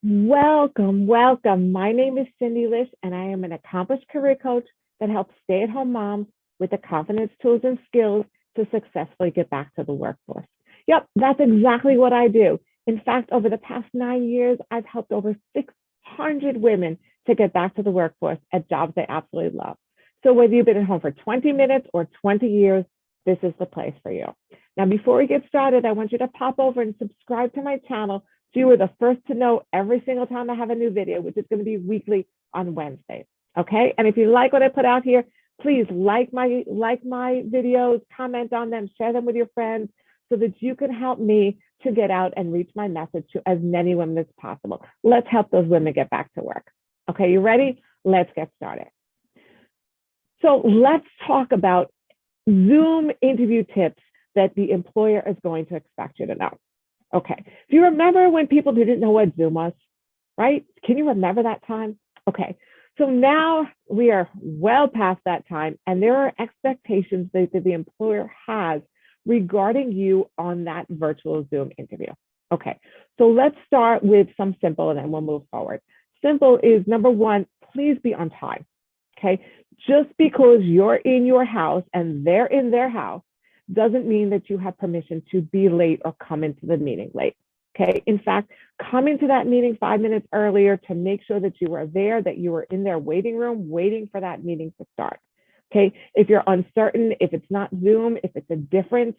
Welcome, welcome. My name is Cindy Lish, and I am an accomplished career coach that helps stay-at-home moms with the confidence, tools, and skills to successfully get back to the workforce. Yep, that's exactly what I do. In fact, over the past 9 years, I've helped over 600 women to get back to the workforce at jobs they absolutely love. So whether you've been at home for 20 minutes or 20 years, this is the place for you. Now, before we get started, I want you to pop over and subscribe to my channel so you are the first to know every single time I have a new video, which is going to be weekly on Wednesdays. Okay. And if you like what I put out here, please like my videos, comment on them, share them with your friends so that you can help me to get out and reach my message to as many women as possible. Let's help those women get back to work. Okay, you ready? Let's get started. So let's talk about Zoom interview tips that the employer is going to expect you to know. Okay, do you remember when people didn't know what Zoom was, right? Can you remember that time? Okay, so now we are well past that time, and there are expectations that the employer has regarding you on that virtual Zoom interview. Okay, so let's start with some simple and then we'll move forward. Simple is number one, please be on time. Okay, just because you're in your house and they're in their house doesn't mean that you have permission to be late or come into the meeting late. Okay, in fact, come into that meeting 5 minutes earlier to make sure that you are there, that you are in their waiting room waiting for that meeting to start. Okay, if you're uncertain, if it's not Zoom, if it's a different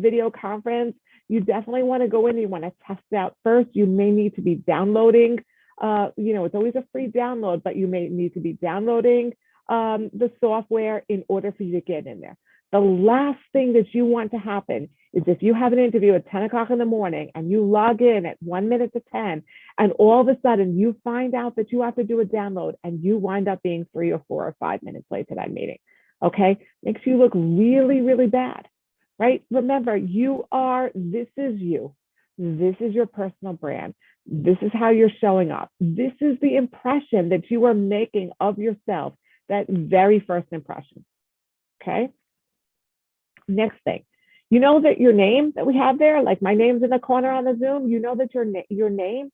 video conference, you definitely want to go in, you want to test it out first. You may need to be downloading, it's always a free download, but you may need to be downloading the software in order for you to get in there. The last thing that you want to happen is if you have an interview at 10 o'clock in the morning and you log in at 1 minute to 10, and all of a sudden you find out that you have to do a download and you wind up being 3 or 4 or 5 minutes late to that meeting. Okay, makes you look really, really bad, right? Remember, this is you. This is your personal brand. This is how you're showing up. This is the impression that you are making of yourself, that very first impression. Okay. Next thing, you know that your name that we have there, like my name's in the corner on the Zoom, you know that your name,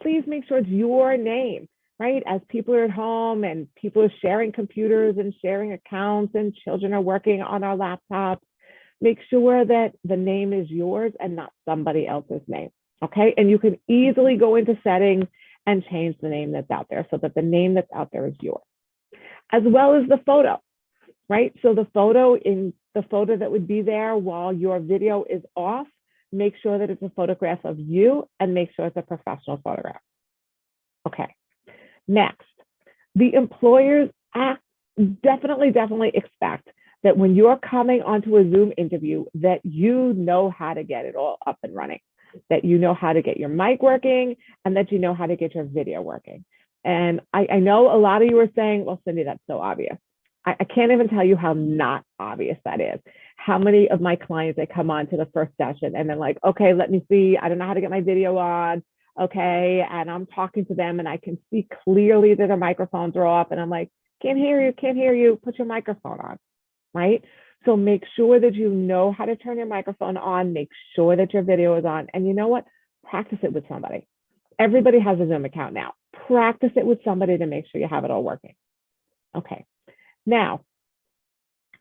please make sure it's your name, right? As people are at home and people are sharing computers and sharing accounts and children are working on our laptops, make sure that the name is yours and not somebody else's name. Okay. And you can easily go into settings and change the name that's out there so that the name that's out there is yours, as well as the photo, right? So the photo that would be there while your video is off, make sure that it's a photograph of you and make sure it's a professional photograph. Okay. Next, the employers definitely expect that when you're coming onto a Zoom interview, that you know how to get it all up and running, that you know how to get your mic working and that you know how to get your video working. And I know a lot of you are saying, well, Cindy, that's so obvious. I can't even tell you how not obvious that is. How many of my clients, they come on to the first session and they're like, okay, let me see. I don't know how to get my video on. Okay. And I'm talking to them and I can see clearly that their microphones are off. And I'm like, can't hear you. Put your microphone on, right? So make sure that you know how to turn your microphone on. Make sure that your video is on. And you know what? Practice it with somebody. Everybody has a Zoom account now. Practice it with somebody to make sure you have it all working. Okay. Now,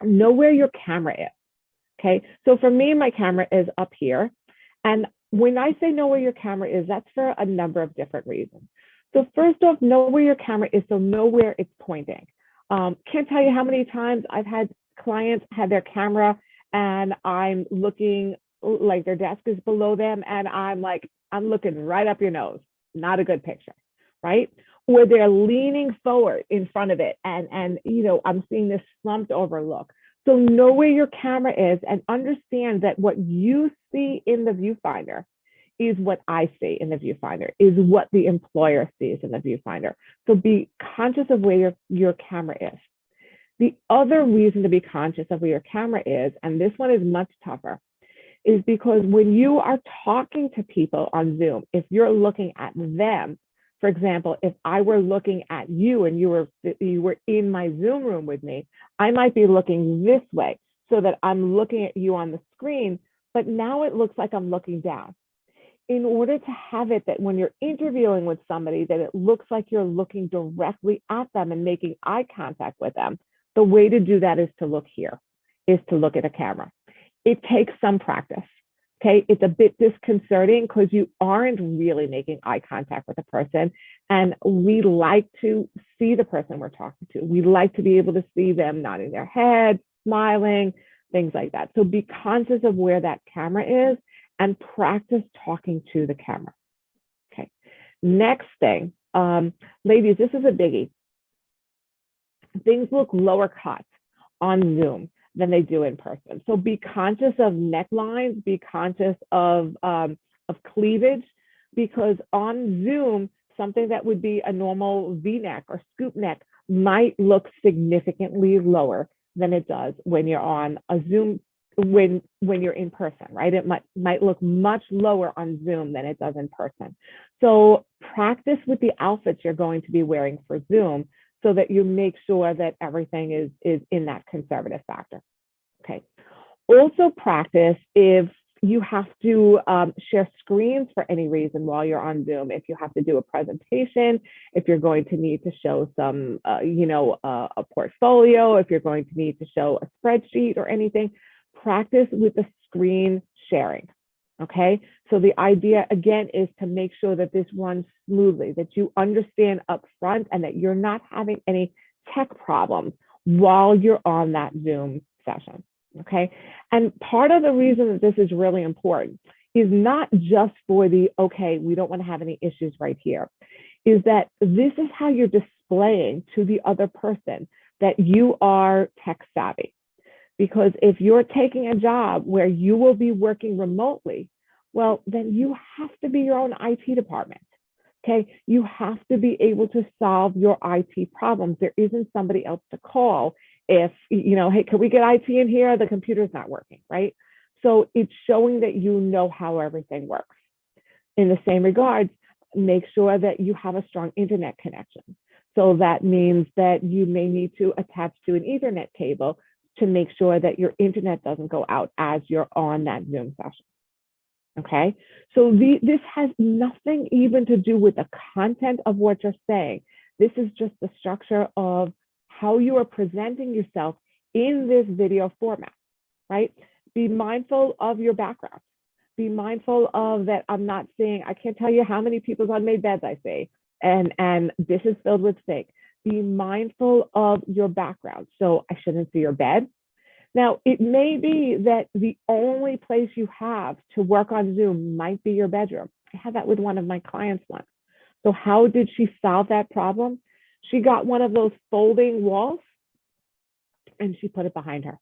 know where your camera is. Okay. So for me, my camera is up here. And when I say know where your camera is, that's for a number of different reasons. So first off, know where your camera is. So know where it's pointing. Can't tell you how many times I've had clients have their camera and I'm looking like their desk is below them. And I'm looking right up your nose. Not a good picture, right? Or they're leaning forward in front of it. And I'm seeing this slumped over look. So know where your camera is and understand that what you see in the viewfinder is what I see in the viewfinder, is what the employer sees in the viewfinder. So be conscious of where your camera is. The other reason to be conscious of where your camera is, and this one is much tougher, is because when you are talking to people on Zoom, if you're looking at them, for example, if I were looking at you and you were in my Zoom room with me, I might be looking this way so that I'm looking at you on the screen, but now it looks like I'm looking down. in order to have it that when you're interviewing with somebody, that it looks like you're looking directly at them and making eye contact with them, the way to do that is to look here, is to look at a camera. It takes some practice. Okay, it's a bit disconcerting because you aren't really making eye contact with the person. And we like to see the person we're talking to. We like to be able to see them nodding their head, smiling, things like that. So be conscious of where that camera is and practice talking to the camera. Okay, next thing, ladies, this is a biggie. Things look lower cut on Zoom than they do in person. So be conscious of necklines, be conscious of cleavage, because on Zoom, something that would be a normal V-neck or scoop neck might look significantly lower than it does when you're on a Zoom, when you're in person, right? It might look much lower on Zoom than it does in person. So practice with the outfits you're going to be wearing for Zoom so that you make sure that everything is in that conservative factor. Okay. Also practice if you have to share screens for any reason while you're on Zoom. If you have to do a presentation, if you're going to need to show some, a portfolio, if you're going to need to show a spreadsheet or anything, practice with the screen sharing. Okay, so the idea again is to make sure that this runs smoothly, that you understand up front and that you're not having any tech problems while you're on that Zoom session. Okay, and part of the reason that this is really important is not just for the, okay, we don't want to have any issues right here, is that this is how you're displaying to the other person that you are tech savvy. Because if you're taking a job where you will be working remotely, well, then you have to be your own IT department. Okay, you have to be able to solve your IT problems. There isn't somebody else to call if, hey, can we get IT in here? The computer's not working, right? So it's showing that you know how everything works. In the same regards, make sure that you have a strong internet connection. So that means that you may need to attach to an Ethernet cable to make sure that your internet doesn't go out as you're on that Zoom session. Okay, so this has nothing even to do with the content of what you're saying. This is just the structure of how you are presenting yourself in this video format, right? Be mindful of your background. Be mindful of that. I'm not seeing, I can't tell you how many people's unmade beds I see, and dishes filled with steak. Be mindful of your background. So I shouldn't see your bed. Now, it may be that the only place you have to work on Zoom might be your bedroom. I had that with one of my clients once. So how did she solve that problem? She got one of those folding walls and she put it behind her.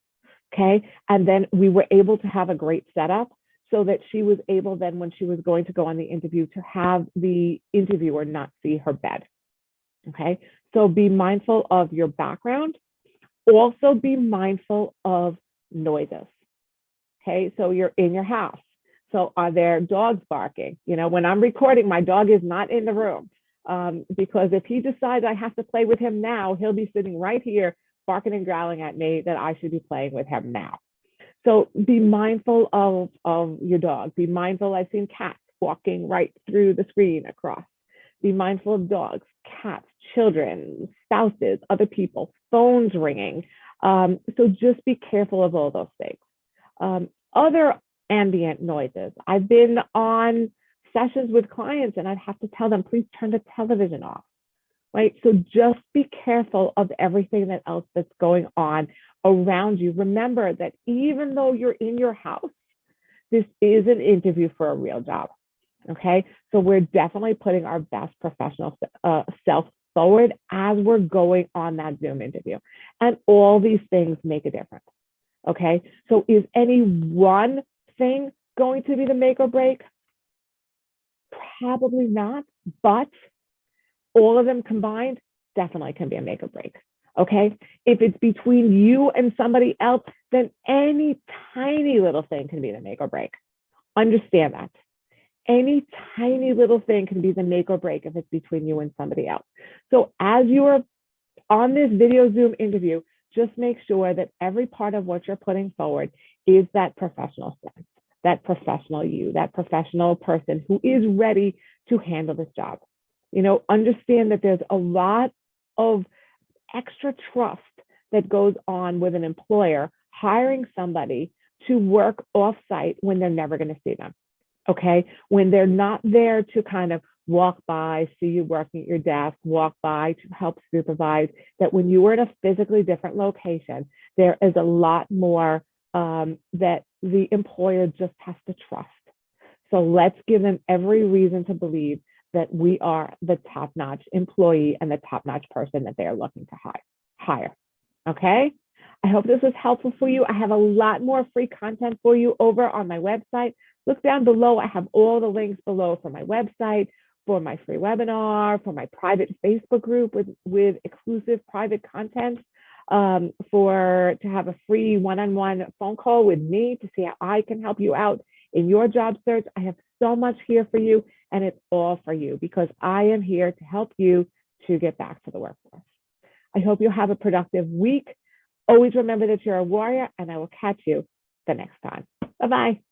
Okay. And then we were able to have a great setup so that she was able then, when she was going to go on the interview, to have the interviewer not see her bed. Okay. So be mindful of your background. Also be mindful of noises. Okay, so you're in your house. So are there dogs barking? When I'm recording, my dog is not in the room because if he decides I have to play with him now, he'll be sitting right here barking and growling at me that I should be playing with him now. So be mindful of your dog. Be mindful, I've seen cats walking right through the screen across. Be mindful of dogs, cats, children, spouses, other people, phones ringing. So just be careful of all those things. Other ambient noises. I've been on sessions with clients and I'd have to tell them, please turn the television off, right? So just be careful of everything else that's going on around you. Remember that even though you're in your house, this is an interview for a real job. Okay, so we're definitely putting our best professional self forward as we're going on that Zoom interview. And all these things make a difference. Okay, so is any one thing going to be the make or break? Probably not, but all of them combined definitely can be a make or break. Okay, if it's between you and somebody else, then any tiny little thing can be the make or break. Understand that. Any tiny little thing can be the make or break if it's between you and somebody else. So as you are on this video Zoom interview, just make sure that every part of what you're putting forward is that professional sense. that professional you, that professional person who is ready to handle this job. Understand that there's a lot of extra trust that goes on with an employer hiring somebody to work offsite when they're never going to see them. Okay. When they're not there to kind of walk by, see you working at your desk, walk by to help supervise, that when you are in a physically different location, there is a lot more that the employer just has to trust. So let's give them every reason to believe that we are the top-notch employee and the top-notch person that they're looking to hire. Okay? I hope this was helpful for you. I have a lot more free content for you over on my website. Look down below. I have all the links below for my website, for my free webinar, for my private Facebook group with exclusive private content, to have a free one-on-one phone call with me to see how I can help you out in your job search. I have so much here for you, and it's all for you because I am here to help you to get back to the workforce. I hope you have a productive week. Always remember that you're a warrior, and I will catch you the next time. Bye-bye.